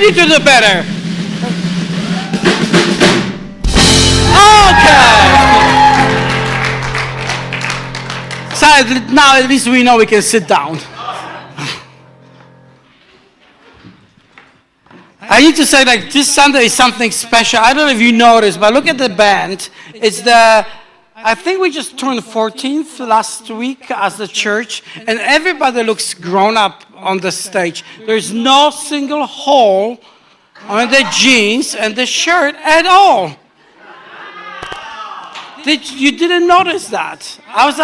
need to do better. Okay. So now at least we know we can sit down. I need to say, like, this Sunday is something special. I don't know if you noticed, but look at the band. I think we just turned 14th last week as a church, and everybody looks grown up on the stage. There's no single hole on the jeans and the shirt at all. You didn't notice that? I was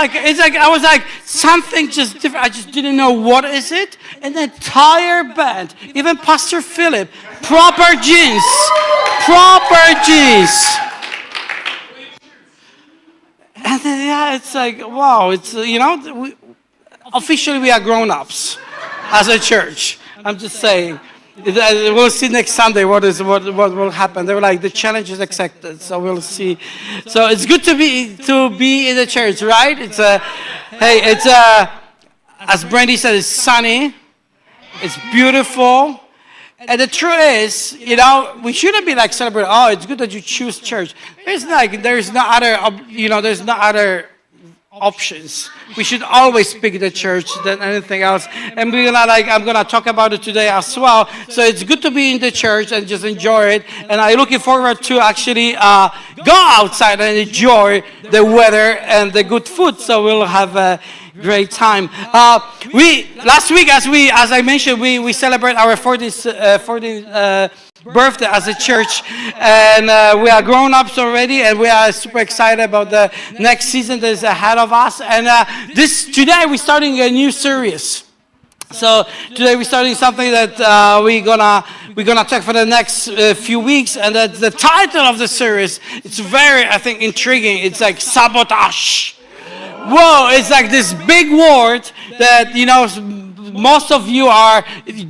like something just different. I just didn't know what is it. And the entire band, even Pastor Philip, proper jeans. And then, yeah, it's like, wow, it's, officially we are grown-ups as a church. I'm just saying. We'll see next Sunday what will happen. They were like, the challenge is accepted, so we'll see. So it's good to be in the church, right? It's as Brandy said, it's sunny, it's beautiful, and the truth is, we shouldn't be like celebrating. Oh, it's good that you choose church. There's no other options. We should always pick the church than anything else. And I'm gonna talk about it today as well. So it's good to be in the church and just enjoy it. And I'm looking forward to actually go outside and enjoy the weather and the good food. So we'll have a great time. Last week, as I mentioned, we celebrate our 40th birthday as a church, and we are grown-ups already, and we are super excited about the next season that is ahead of us. And today we're starting a new series. So today we're starting something that we're gonna talk for the next few weeks, and the title of the series, it's very, I think, intriguing. It's like Sabotage. Whoa, it's like this big word that, most of you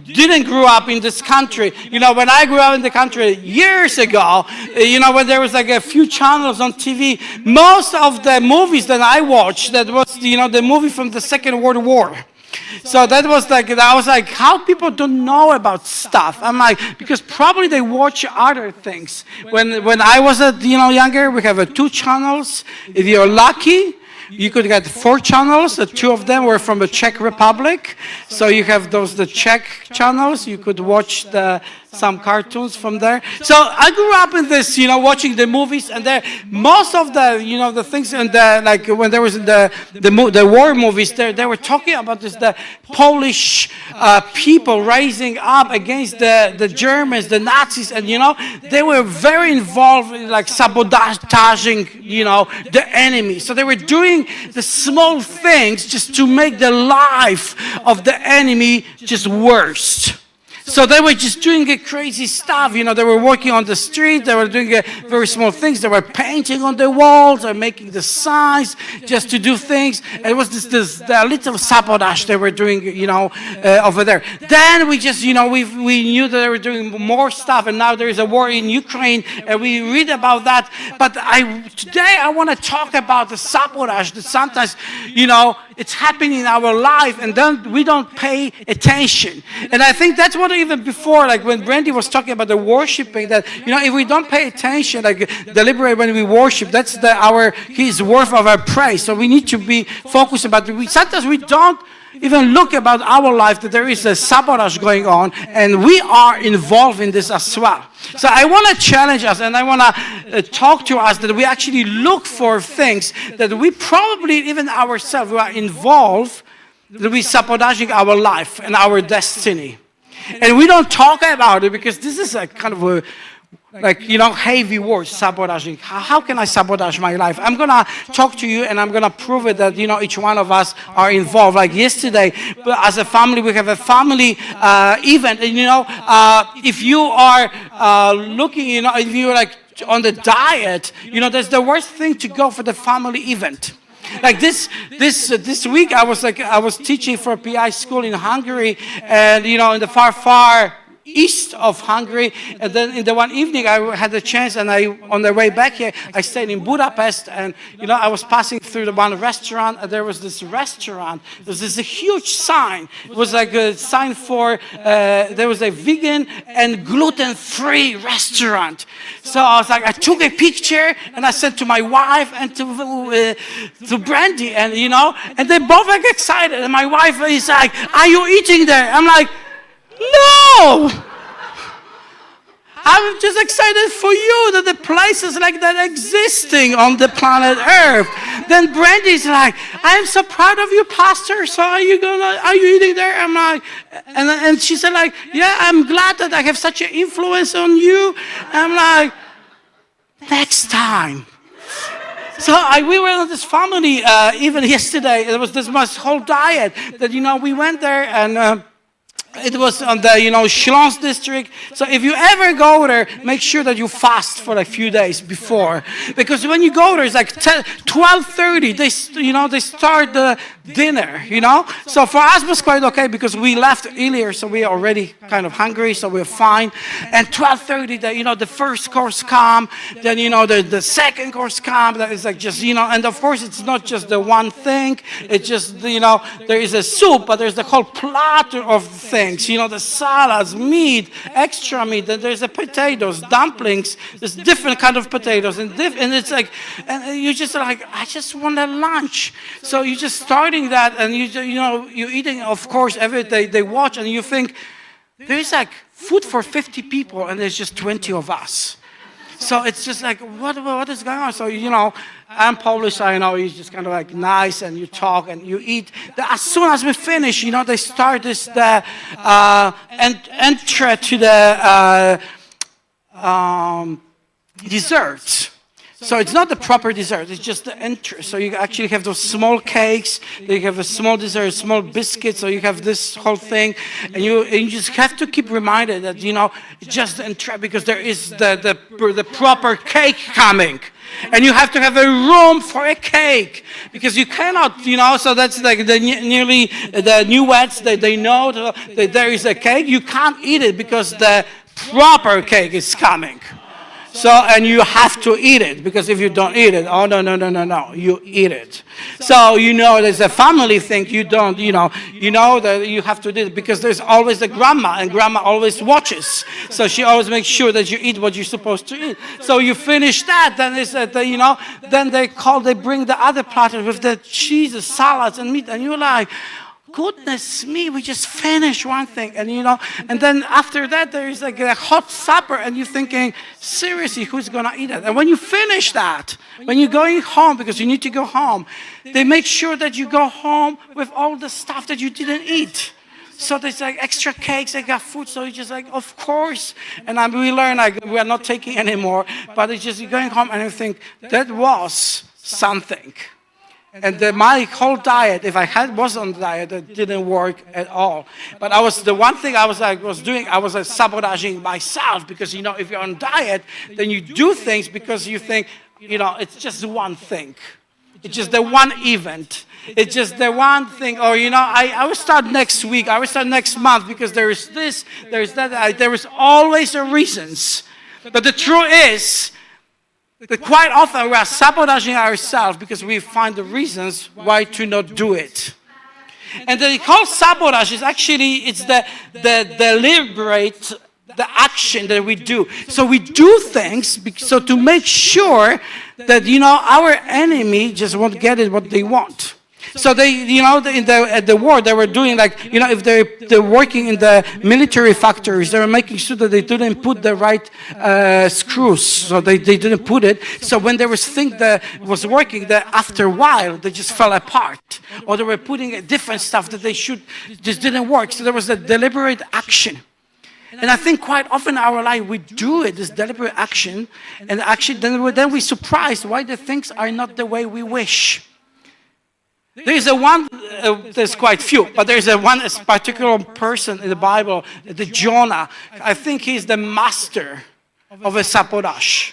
didn't grow up in this country. When I grew up in the country years ago, when there was like a few channels on TV, most of the movies that I watched, that was, the movie from the Second World War. So that was like, I was like, how people don't know about stuff? I'm like, because probably they watch other things. When I was younger, we have 2 channels. If you're lucky, you could get 4 channels. 2 of them were from the Czech Republic. So you have the Czech channels. You could watch some cartoons from there. So I grew up in this, watching the movies, and most of the things, and like when there was the war movies, they were talking about the Polish people rising up against the Germans, the Nazis, and they were very involved in like sabotaging, the enemy. So they were doing the small things just to make the life of the enemy just worse. So they were just doing crazy stuff. They were working on the street. They were doing very small things. They were painting on the walls or making the signs just to do things. And it was this little sabotage they were doing, over there. Then we just, we knew that they were doing more stuff. And now there is a war in Ukraine, and we read about that. But today I want to talk about the sabotage that sometimes, it's happening in our life, and then we don't pay attention. And I think that's what even before, like when Brandy was talking about the worshiping, that if we don't pay attention, like deliberate when we worship, that's His worth of our praise. So we need to be focused about it. Sometimes we don't even look about our life, that there is a sabotage going on, and we are involved in this as well. So I want to challenge us, and I want to talk to us that we actually look for things that we probably, even ourselves, we are involved, that we sabotaging our life and our destiny. And we don't talk about it because this is a kind of a heavy word, sabotaging. How can I sabotage my life? I'm going to talk to you, and I'm going to prove it that, each one of us are involved. Like yesterday, as a family, we have a family event. And, if you are looking, if you're like on the diet, that's the worst thing to go for the family event. Like this week, I was teaching for a PI school in Hungary, and in the far east of Hungary. And then in the one evening, I had a chance, and on the way back here, I stayed in Budapest, and I was passing through the one restaurant, and there was this restaurant. There was this huge sign. It was like a sign for there was a vegan and gluten-free restaurant. So I was like, I took a picture and I sent to my wife and to Brandy, and and they both like excited. And my wife is like, "Are you eating there?" I'm like, "No, I'm just excited for you that the places like that existing on the planet Earth." Then Brandy's like, "I am so proud of you, Pastor. So are you eating there?" I'm like, and she said like, "Yeah, I'm glad that I have such an influence on you." I'm like, "Next time." So we were on this family even yesterday. There was this whole diet that we went there, and it was on the Śląsk district. So if you ever go there, make sure that you fast for a few days before, because when you go there, it's like 12:30. They start the dinner. So for us it was quite okay because we left earlier, so we are already kind of hungry, so we're fine. And 12:30, the first course come, then the second course come. That is like just and of course it's not just the one thing. It's just there is a soup, but there's the whole platter of things. The salads, meat, extra meat, then there's the potatoes, dumplings, there's different kind of potatoes, and it's like, and you just like, I just want a lunch. So you're just starting that, and you're eating, of course, every day they watch, and you think, there's like food for 50 people, and there's just 20 of us. So it's just like, what is going on? So, I'm Polish, so it's just kind of like nice, and you talk and you eat. As soon as we finish, they start this, entry to the desserts. So it's not the proper dessert, it's just the entry. So you actually have those small cakes, you have a small dessert, small biscuits, so you have this whole thing, and you just have to keep reminded that, it's just the entry, because there is the proper cake coming. And you have to have a room for a cake, because you cannot, so that's like the newlyweds, they know that there is a cake, you can't eat it because the proper cake is coming. So, and you have to eat it, because if you don't eat it, oh, no, you eat it. So, there's a family thing, you don't, that you have to do it, because there's always the grandma, and grandma always watches. So she always makes sure that you eat what you're supposed to eat. So you finish that, then it's, then they bring the other platter with the cheese, the salads, and meat, and you're like, goodness me, we just finished one thing, and and then after that there is like a hot supper, and you're thinking, seriously, who's gonna eat it? And when you finish that, when you're going home, because you need to go home, they make sure that you go home with all the stuff that you didn't eat. So there's like extra cakes, they got food, so you're just like, of course. And we learn like we are not taking anymore, but it's just you're going home and you think, that was something. And my whole diet, if I was on the diet, it didn't work at all. But the one thing I was sabotaging myself, because if you're on diet, then you do things because you think, it's just one thing. It's just the one event. It's just the one thing. Or, I will start next week. I will start next month, because there is this, there is that. There is always a reasons. But the truth is, but quite often we are sabotaging ourselves because we find the reasons why to not do it. And the whole sabotage is actually, it's the deliberate, the action that we do. So we do things so to make sure that, our enemy just won't get it what they want. So they, at the war, they were doing like, if they're working in the military factories, they were making sure that they didn't put the right screws. So they didn't put it. So when there was thing that was working, that after a while, they just fell apart. Or they were putting different stuff that just didn't work. So there was a deliberate action. And I think quite often in our life, we do it, this deliberate action, and actually then we're surprised why the things are not the way we wish. There's there's quite few, but there's one particular person in the Bible, the Jonah. I think he's the master of a sabotage.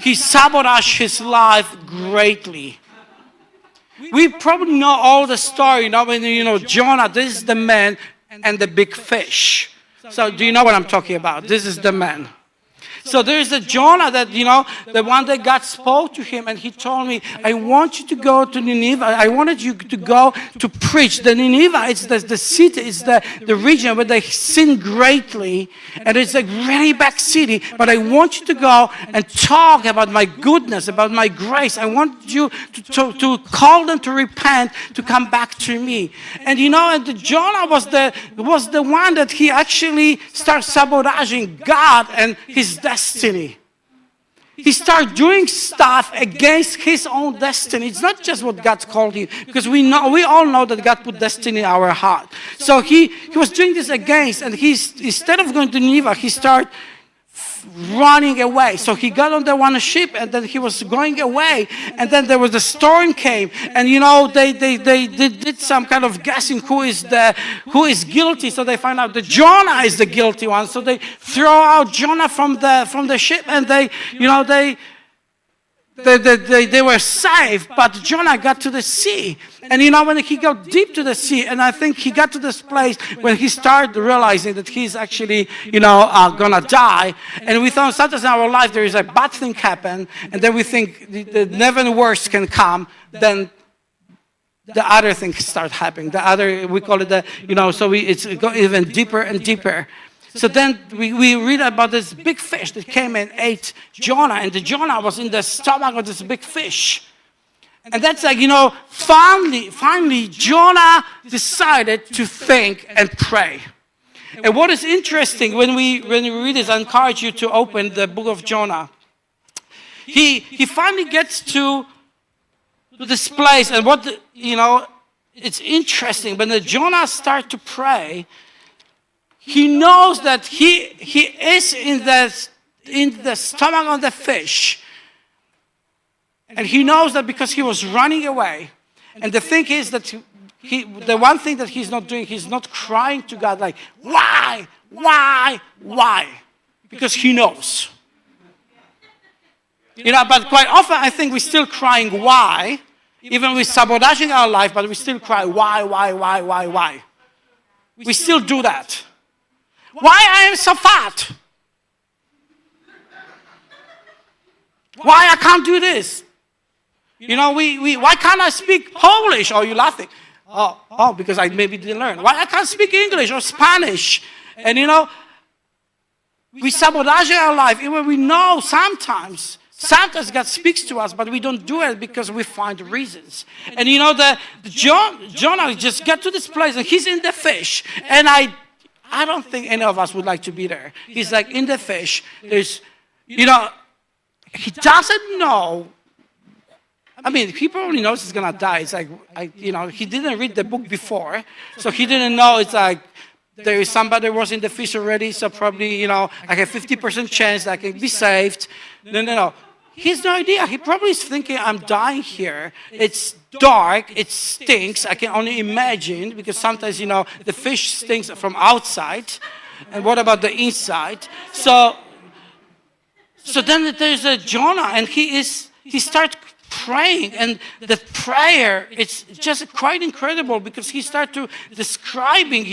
He sabotaged his life greatly. We probably know all the story, when Jonah, this is the man and the big fish. So do you know what I'm talking about? This is the man. So there's a Jonah that, the one that God spoke to him, and he told me, I want you to go to Nineveh. I wanted you to go to preach. The Nineveh, it's the city, it's the region where they sin greatly, and it's a very bad city. But I want you to go and talk about my goodness, about my grace. I want you to call them to repent, to come back to me. And and Jonah was the one that he actually started sabotaging God and his destiny. He started doing stuff against his own destiny. It's not just what God called you, because we all know that God put destiny in our heart. So he was doing this against, and instead of going to Nineveh, he started running away. So he got on the one ship, and then he was going away, and then there was a storm came, and they did some kind of guessing who is guilty. So they find out that Jonah is the guilty one. So they throw out Jonah from the ship, and they were saved, but Jonah got to the sea. And when he got deep to the sea, and I think he got to this place when he started realizing that he's actually, gonna die. And we thought sometimes in our life there is a bad thing happen, and then we think the never worse can come, then the other things start happening. We call it it's go even deeper and deeper. So then we read about this big fish that came and ate Jonah, and the Jonah was in the stomach of this big fish. And that's finally Jonah decided to think and pray. And what is interesting when we read this, I encourage you to open the book of Jonah. He finally gets to this place, and it's interesting when the Jonah starts to pray. He knows that he is in the stomach of the fish. And he knows that because he was running away. And the thing is that the one thing that he's not doing, he's not crying to God like, why? Because he knows. But quite often I think we're still crying why. Even we're sabotaging our life, but we still cry why. We still do that. Why I am so fat? Why I can't do this? Why can't I speak Polish? Oh, you're laughing. Oh, because I maybe didn't learn. Why I can't speak English or Spanish? And we sabotage our life. Even we know sometimes God speaks to us, but we don't do it because we find reasons. And Jonah just got to this place, and he's in the fish, and I don't think any of us would like to be there. He's like in the fish. There's, he doesn't know. I mean, he probably knows he's going to die. It's like, he didn't read the book before. So he didn't know it's like there is somebody who was in the fish already. So probably, I have 50% chance that I can be saved. No. He has no idea. He probably is thinking, I'm dying here. It's dark. It stinks. I can only imagine, because sometimes, the fish stinks from outside. And what about the inside? So then there's a Jonah, and he starts praying, and the prayer, it's just quite incredible, because he started describing,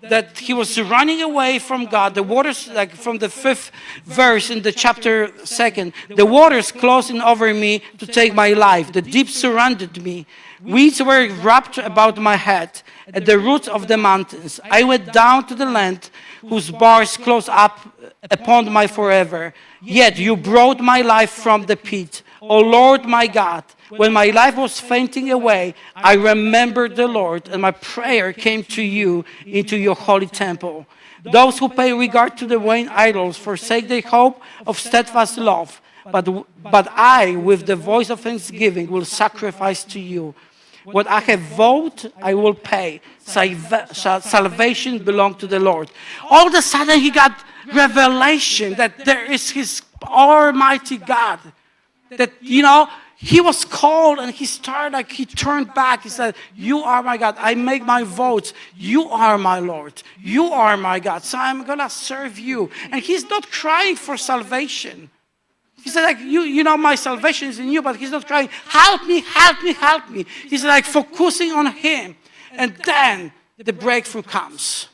that he was running away from God. The waters, like from the 5th verse in the chapter 2, the waters closing over me to take my life. The deep surrounded me. Weeds were wrapped about my head. At the roots of the mountains, I went down to the land whose bars close up upon my forever. Yet you brought my life from the pit. O Lord my God, when my life was fainting away, I remembered the Lord, and my prayer came to you into your holy temple. Those who pay regard to the vain idols forsake the hope of steadfast love, but I, with the voice of thanksgiving, will sacrifice to you. What I have vowed, I will pay. Salvation belongs to the Lord. All of a sudden, he got revelation that there is his almighty God. That, he was called, and he turned back. He said, you are my God. I make my votes. You are my Lord. You are my God. So I'm going to serve you. And he's not crying for salvation. He said, my salvation is in you, but he's not crying, help me, help me, help me. He's focusing on him. And then the breakthrough comes.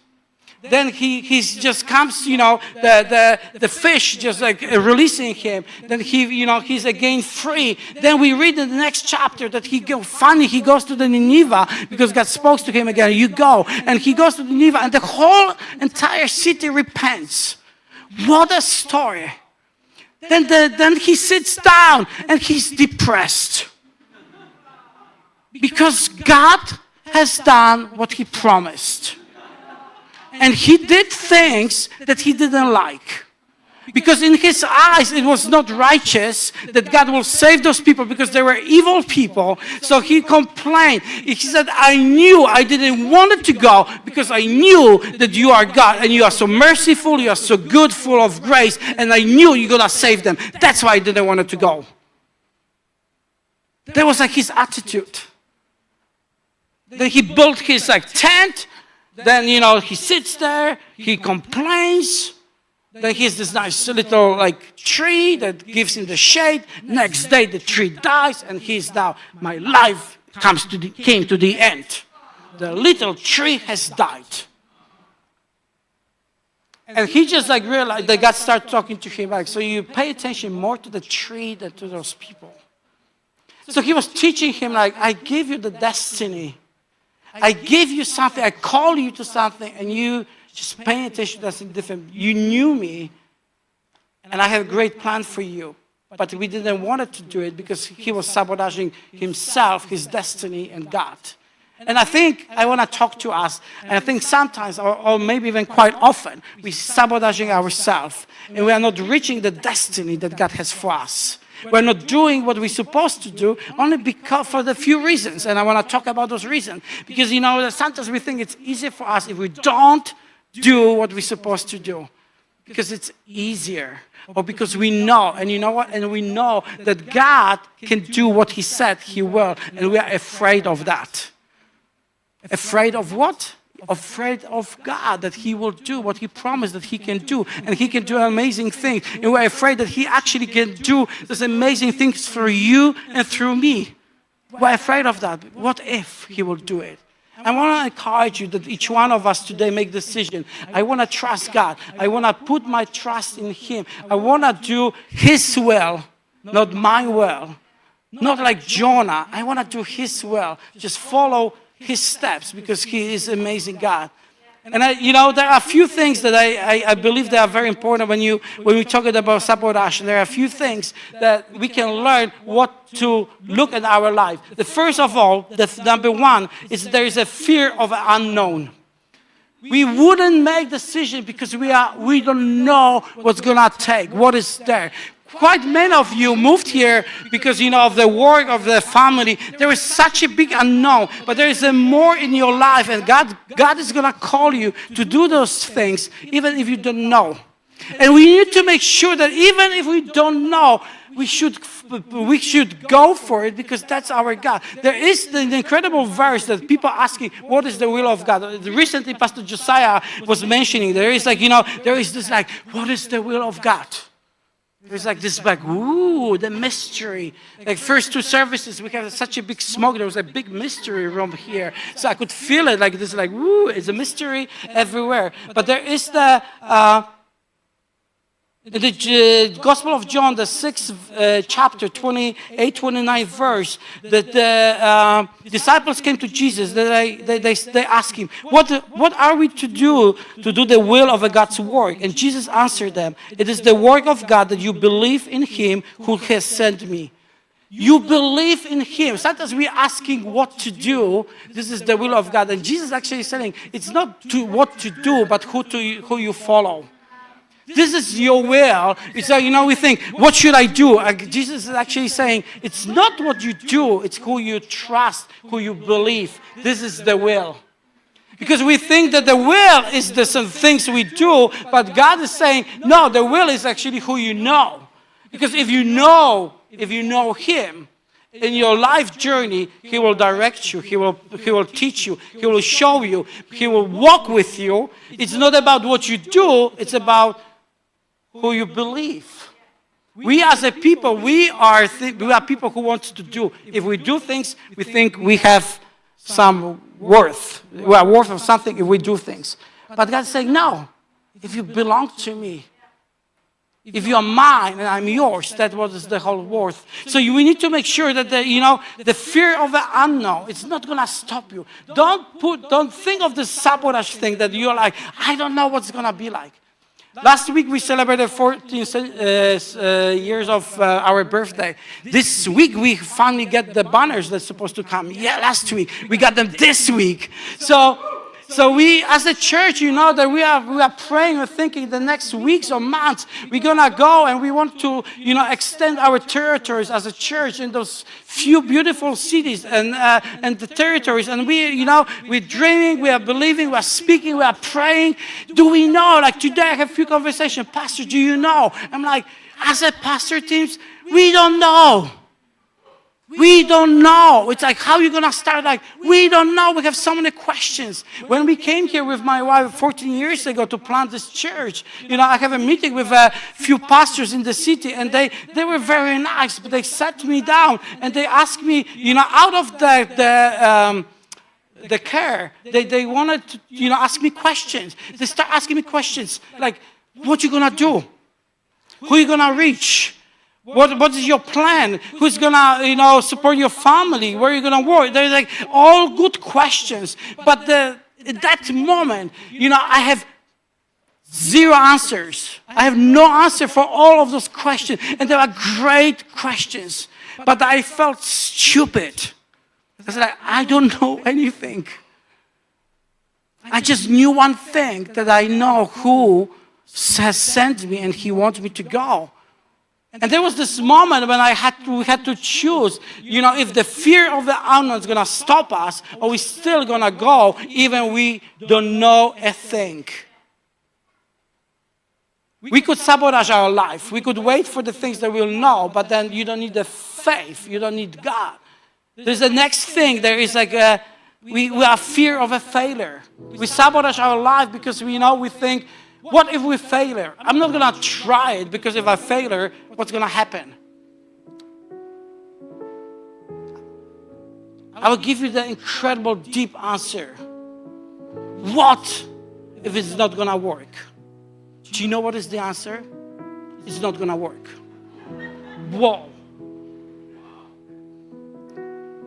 Then he's just comes, the fish just like releasing him. Then he's again free. Then we read in the next chapter that he goes to the Nineveh because God spoke to him again. You go, and he goes to Nineveh, and the whole entire city repents. What a story! Then he sits down and he's depressed because God has done what he promised. And he did things that he didn't like. Because in his eyes, it was not righteous that God will save those people because they were evil people. So he complained. He said, I knew I didn't want it to go because I knew that you are God and you are so merciful, you are so good, full of grace, and I knew you're going to save them. That's why I didn't want it to go. That was like his attitude. Then he built his tent. Then, he sits there, he complains. Then he has this nice little tree that gives him the shade. Next day the tree dies and he's now, my life came to the end. The little tree has died. And he just realized that God started talking to him so you pay attention more to the tree than to those people. So he was teaching him I give you the destiny. I give you something, I call you to something, and you just pay attention to something different. You knew me, and I have a great plan for you. But we didn't want to do it because he was sabotaging himself, his destiny, and God. And I think I want to talk to us, and I think sometimes, or maybe even quite often, we're sabotaging ourselves, and we are not reaching the destiny that God has for us. We're not doing what we're supposed to do only because for the few reasons. And I want to talk about those reasons. Because, sometimes we think it's easier for us if we don't do what we're supposed to do. Because it's easier. Or because we know. And you know what? And we know that God can do what he said he will. And we are afraid of that. Afraid of what? Afraid of God, that he will do what he promised that he can do, and he can do amazing things. And we're afraid that he actually can do these amazing things through you and through me. We're afraid of that. What if he will do it? I want to encourage you that each one of us today make a decision. I want to trust God. I want to put my trust in him. I want to do his will, not my will. Not like Jonah. I want to do his will. Just follow his steps because he is an amazing God. And there are a few things that I believe that are very important when we talk about sabotage. There are a few things that we can learn what to look at our life. The first of all, the number one, is there is a fear of the unknown. We wouldn't make decisions because we don't know what's gonna take, what is there. Quite many of you moved here because, of the work of the family. There is such a big unknown, but there is a more in your life, and God is going to call you to do those things, even if you don't know. And we need to make sure that even if we don't know, we should go for it because that's our God. There is the incredible verse that people are asking, what is the will of God? Recently, Pastor Josiah was mentioning, there is there is this what is the will of God? There's this the mystery. First two services, we have such a big smoke. There was a big mystery room here. So I could feel it it's a mystery everywhere. But there is the Gospel of John, the 6th chapter, 28, 29 verse, that the disciples came to Jesus. They asked him, what are we to do the will of God's work? And Jesus answered them, it is the work of God that you believe in him who has sent me. You believe in him. Sometimes we're asking what to do. This is the will of God. And Jesus actually is saying, it's not what to do, but who you follow. This is your will. It's we think, what should I do? Jesus is actually saying, it's not what you do, it's who you trust, who you believe. This is the will. Because we think that the will is the some things we do, but God is saying, no, the will is actually who you know. Because if you know him, in your life journey, he will direct you, he will teach you, he will show you, he will walk with you. It's not about what you do, it's about who you believe. We as a people, we are people who want to do. If we do things, we think we have some worth. We are worth of something if we do things. But God's saying, no, if you belong to me, if you are mine and I'm yours, that was the whole worth. So we need to make sure that the fear of the unknown, it's not going to stop you. Don't think of the sabotage thing that you're like, I don't know what's going to be like. Last week we celebrated 14 years of our birthday. This week we finally get the banners that's supposed to come. Yeah, last week. We got them this week. So we, as a church, that we are praying and thinking the next weeks or months, we're going to go and we want to, extend our territories as a church in those few beautiful cities and the territories. And we're dreaming, we are believing, we are speaking, we are praying. Do we know? Like today I have a few conversations. Pastor, do you know? I'm like, as a pastor teams, we don't know. We don't know. It's like, how are you going to start? Like, we don't know. We have so many questions. When we came here with my wife 14 years ago to plant this church, I have a meeting with a few pastors in the city, and they were very nice, but they sat me down and they asked me, out of the care, they wanted to, ask me questions. They start asking me questions like, what you going to do? Who are you going to reach? What is your plan? Who's gonna, support your family? Where are you gonna work? They're like all good questions. But at that moment, I have zero answers. I have no answer for all of those questions. And they were great questions. But I felt stupid. I was like, I don't know anything. I just knew one thing, that I know who has sent me and he wants me to go. And there was this moment when we had to choose, if the fear of the unknown is going to stop us, or we still going to go even we don't know a thing. We could sabotage our life. We could wait for the things that we'll know, but then you don't need the faith. You don't need God. There's the next thing. There is like we have fear of a failure. We sabotage our life because we think, what if we fail? I'm not going to try it because if I fail, what's going to happen? I will give you the incredible deep answer. What if it's not going to work? Do you know what is the answer? It's not going to work. Whoa.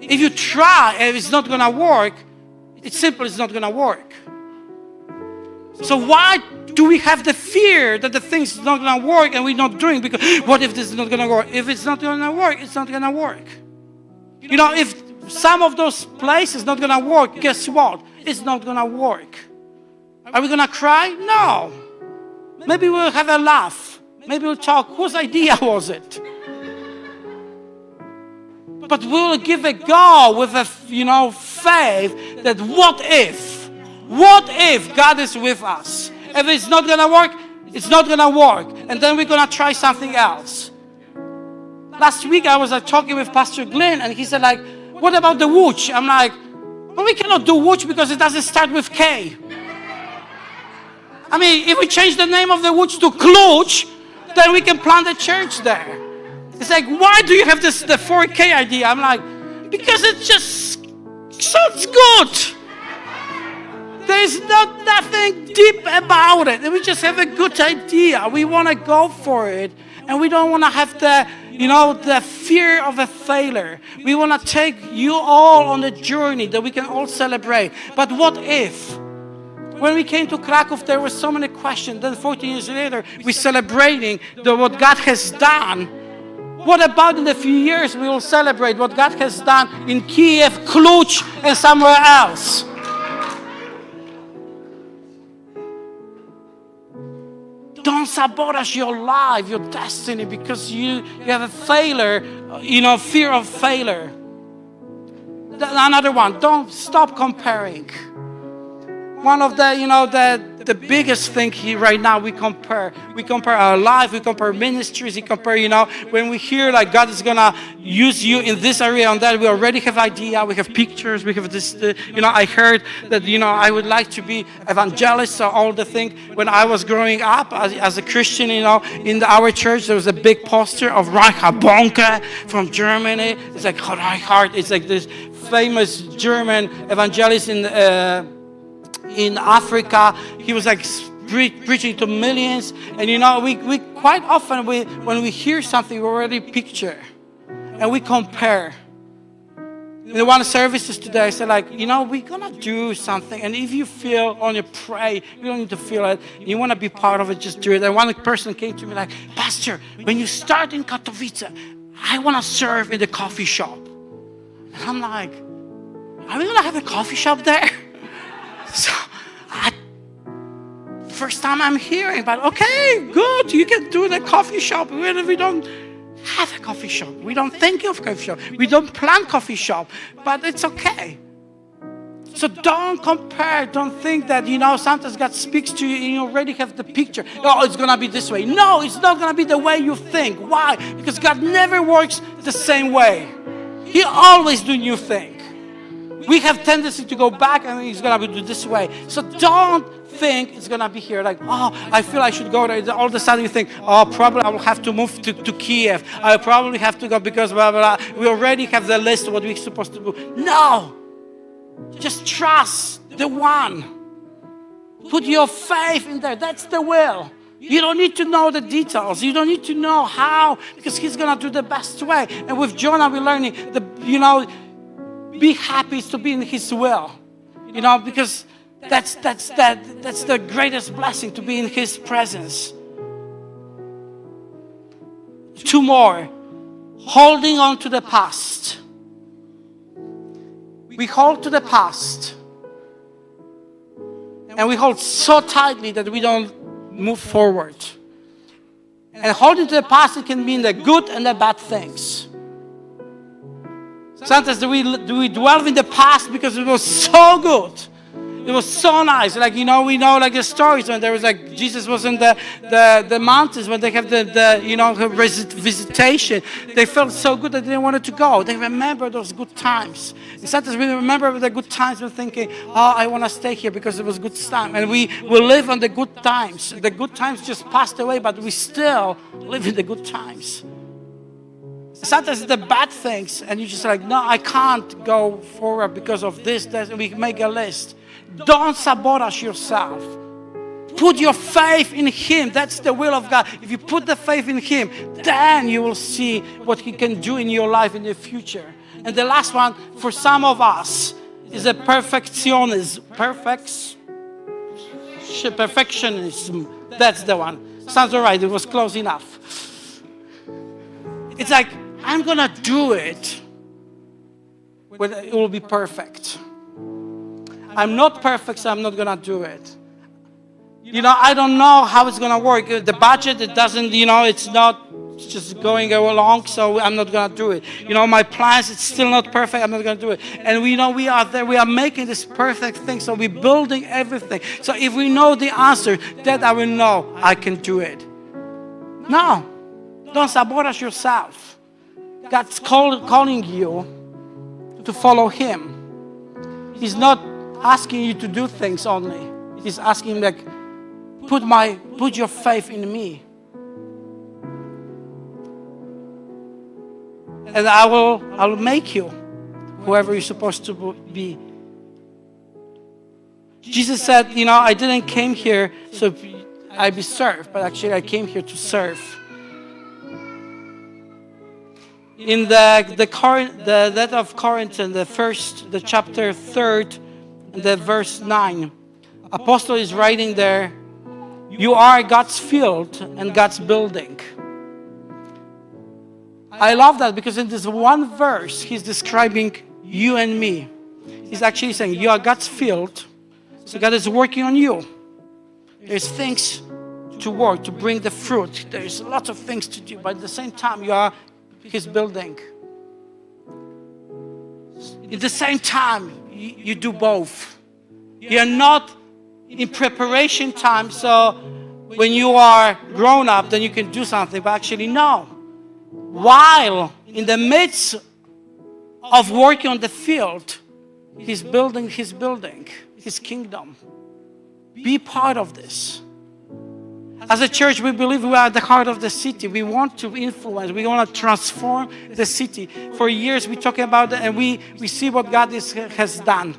If you try and it's not going to work, it's simple, it's not going to work. So why do we have the fear that the thing's not going to work and we're not doing? Because what if this is not going to work? If it's not going to work, it's not going to work. If some of those places not going to work, guess what? It's not going to work. Are we going to cry? No. Maybe we'll have a laugh. Maybe we'll talk. Whose idea was it? But we'll give a go with a faith that what if God is with us? If it's not going to work, it's not going to work. And then we're going to try something else. Last week I was talking with Pastor Glenn and he said like, what about the Wooch? I'm like, well, we cannot do Wooch because it doesn't start with K. I mean, if we change the name of the Wooch to Kluch, then we can plant a church there. It's like, why do you have the 4K idea? I'm like, because it just sounds good. There's nothing deep about it. We just have a good idea. We want to go for it. And we don't want to have the fear of a failure. We want to take you all on a journey that we can all celebrate. But what if? When we came to Krakow, there were so many questions. Then 14 years later, we're celebrating what God has done. What about in a few years we will celebrate what God has done in Kiev, Kluch, and somewhere else? Don't sabotage your life, your destiny, because you have a failure, fear of failure. Another one, don't stop comparing. One of the biggest thing here right now, we compare our life, we compare ministries, we compare, when we hear like God is gonna use you in this area and that, we already have idea, we have pictures, we have this, I heard that, I would like to be evangelist, so all the thing. When I was growing up as a Christian, in our church, there was a big poster of Reinhard Bonke from Germany. It's like Reinhard, it's like this famous German evangelist in in Africa. He was like preaching to millions. And you know, we quite often, when we hear something, we already picture. And we compare. In the one services today, I said, like, you know, we're going to do something. And if you feel on your pray, you don't need to feel it. You want to be part of it, just do it. And one person came to me like, Pastor, when you start in Katowice, I want to serve in the coffee shop. And I'm like, are we going to have a coffee shop there? So, first time I'm hearing, but okay, good. You can do the coffee shop. We don't have a coffee shop. We don't think of coffee shop. We don't plan coffee shop, but it's okay. So don't compare. Don't think that, you know, sometimes God speaks to you and you already have the picture. Oh, it's going to be this way. No, it's not going to be the way you think. Why? Because God never works the same way. He always do new thing. We have tendency to go back and He's going to do this way. So don't think it's going to be here like, oh, I feel I should go there. All of a sudden you think, oh, probably I will have to move to Kiev. I probably have to go because blah, blah, blah. We already have the list of what we're supposed to do. No. Just trust the one. Put your faith in there. That's the will. You don't need to know the details. You don't need to know how, because He's going to do the best way. And with Jonah, we're learning, be happy to be in His will. You know, because that's the greatest blessing, to be in His presence. 2 more. Holding on to the past. We hold to the past. And we hold so tightly that we don't move forward. And holding to the past, it can mean the good and the bad things. Sometimes do we dwell in the past because it was so good. It was so nice. Like, you know, we know like the stories when there was like Jesus was in the mountains, when they have the visitation. They felt so good that they wanted to go. They remember those good times. And sometimes we remember the good times, we're thinking, oh, I want to stay here because it was good time. And we will live on the good times. The good times just passed away, but we still live in the good times. Sometimes it's the bad things, and you're just like, no, I can't go forward because of this, that, and we make a list. Don't sabotage yourself. Put your faith in Him. That's the will of God. If you put the faith in Him, then you will see what He can do in your life in the future. And the last one, for some of us, is a perfectionism. Perfectionism. That's the one. Sounds all right. It was close enough. It's like, I'm going to do it when it will be perfect. I'm not perfect, so I'm not going to do it. You know, I don't know how it's going to work. The budget, it doesn't, you know, it's not just going along, so I'm not going to do it. You know, my plans, it's still not perfect, I'm not going to do it. And we know we are there, we are making this perfect thing, so we're building everything. So if we know the answer, then I will know I can do it. No, don't sabotage yourself. God's calling you to follow Him. He's not asking you to do things only. He's asking, like, put your faith in me. And I will make you whoever you're supposed to be. Jesus said, you know, I didn't came here so I be served, but actually I came here to serve. In the letter of Corinthians, the chapter 3, the verse 9, Apostle is writing there, you are God's field and God's building. I love that because in this one verse, he's describing you and me. He's actually saying you are God's field, so God is working on you. There's things to work, to bring the fruit. There's lots of things to do, but at the same time, you are His building. At the same time, you do both. You're not in preparation time, so when you are grown up, then you can do something, but actually no. While in the midst of working on the field, He's building His building, His kingdom. Be part of this. As a church, we believe we are at the heart of the city. We want to influence. We want to transform the city. For years, we're talking about it, and we see what God has done.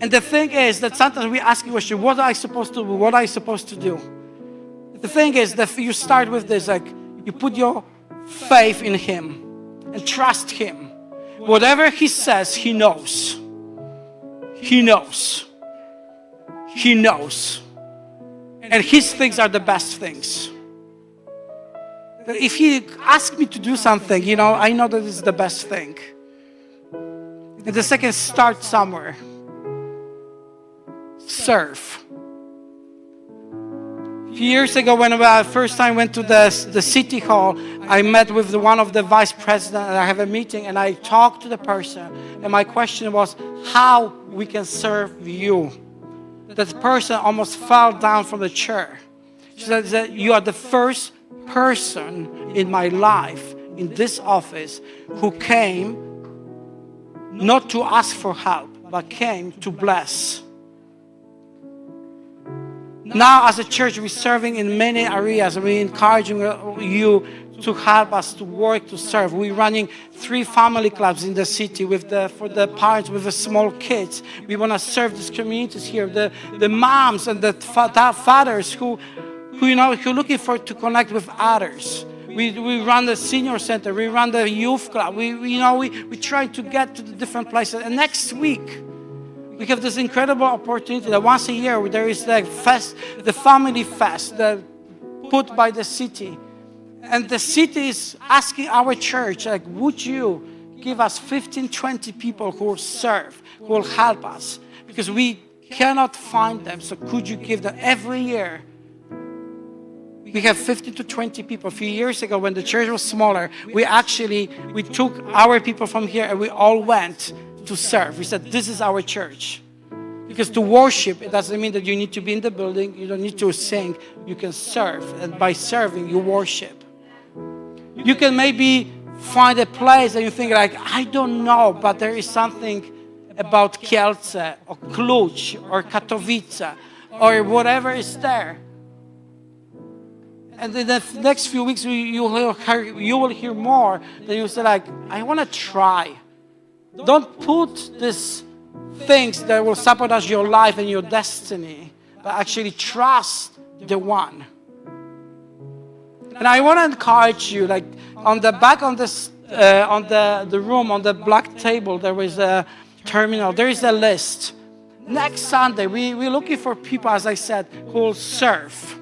And the thing is that sometimes we ask the question, what am I supposed to do? What am I supposed to do? The thing is that you start with this, like you put your faith in Him and trust Him. Whatever He says, He knows. He knows. He knows. And His things are the best things. If He asks me to do something, I know that it's the best thing. And the second, start somewhere. Serve. A few years ago, when I first time went to the city hall, I met with one of the vice presidents, and I have a meeting, and I talked to the person, and my question was, how we can serve you? That person almost fell down from the chair. She said that you are the first person in my life, in this office, who came not to ask for help, but came to bless. Now, as a church, we're serving in many areas. We're encouraging you to help us to work, to serve. We're running 3 family clubs in the city for the parents with the small kids. We want to serve these communities here. The moms and the fathers who looking to connect with others. We run the senior center. We run the youth club. We try to get to the different places. And next week, we have this incredible opportunity that once a year there is the fest, the family fest, put by the city. And the city is asking our church, would you give us 15, 20 people who will serve, who will help us? Because we cannot find them, so could you give them every year? We have 15 to 20 people. A few years ago, when the church was smaller, we took our people from here and we all went to serve. We said, this is our church. Because to worship, it doesn't mean that you need to be in the building. You don't need to sing. You can serve. And by serving, you worship. You can maybe find a place and you think I don't know, but there is something about Kielce or Cluj or Katowice or whatever is there. And in the next few weeks, you will hear more. Then you say I want to try. Don't put these things that will sabotage your life and your destiny, but actually trust the one. And I want to encourage you, on the back on this, on the room, on the black table, there was a terminal. There is a list. Next Sunday, we're looking for people, as I said, who will serve.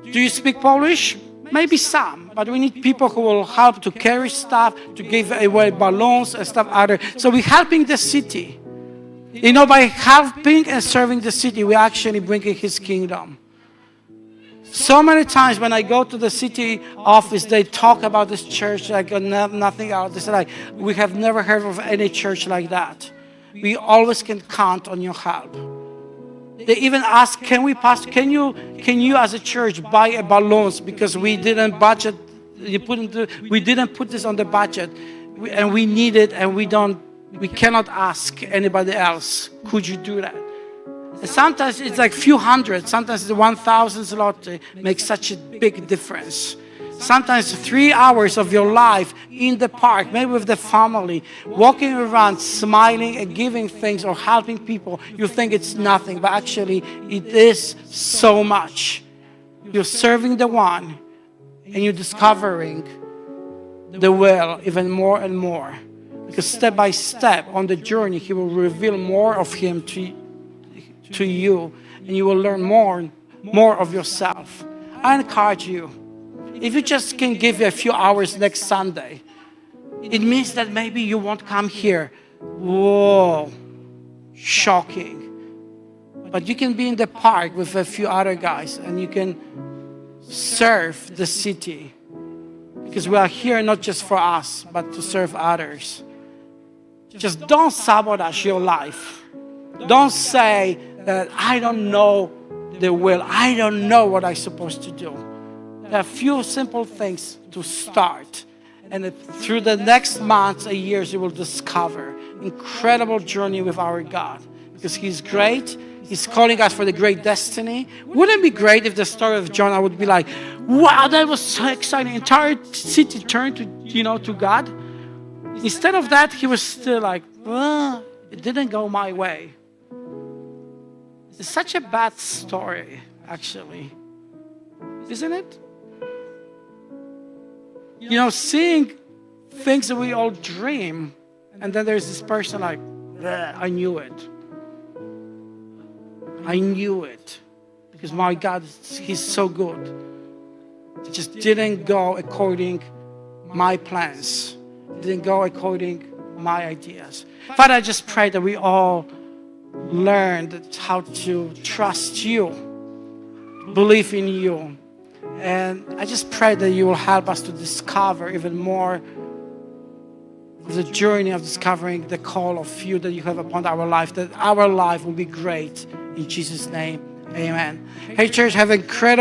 Do you speak Polish? Maybe some, but we need people who will help to carry stuff, to give away balloons and stuff other. So we're helping the city. By helping and serving the city, we're actually bringing His kingdom. So many times when I go to the city office, they talk about this church like nothing else. They say we have never heard of any church like that. We always can count on your help. They even ask, can you as a church buy balloons because we didn't budget, we didn't put this on the budget, and we need it, and we cannot ask anybody else. Could you do that? And sometimes it's few hundred, sometimes the 1,000 zloty makes such a big difference. Sometimes 3 hours of your life in the park, maybe with the family, walking around, smiling and giving things or helping people, you think it's nothing, but actually it is so much. You're serving the one and you're discovering the will even more and more. Because step by step on the journey, He will reveal more of Him to you, and you will learn more of yourself. I encourage you, if you just can give a few hours next Sunday, it means that maybe you won't come here. Whoa, shocking. But you can be in the park with a few other guys and you can serve the city. Because we are here not just for us, but to serve others. Just don't sabotage your life. Don't say that I don't know the will. I don't know what I'm supposed to do. There are a few simple things to start. And through the next months and years, you will discover incredible journey with our God. Because He's great. He's calling us for the great destiny. Wouldn't it be great if the story of Jonah would be like, wow, that was so exciting. Entire city turned to God. Instead of that, he was still like, it didn't go my way. It's such a bad story, actually. Isn't it? You know, seeing things that we all dream, and then there's this person like, I knew it. I knew it. Because my God, He's so good. It just didn't go according my plans. It didn't go according my ideas. Father, I just pray that we all learned how to trust you, believe in you. And I just pray that you will help us to discover even more the journey of discovering the call of you that you have upon our life, that our life will be great. In Jesus' name, amen. Hey, church, have an incredible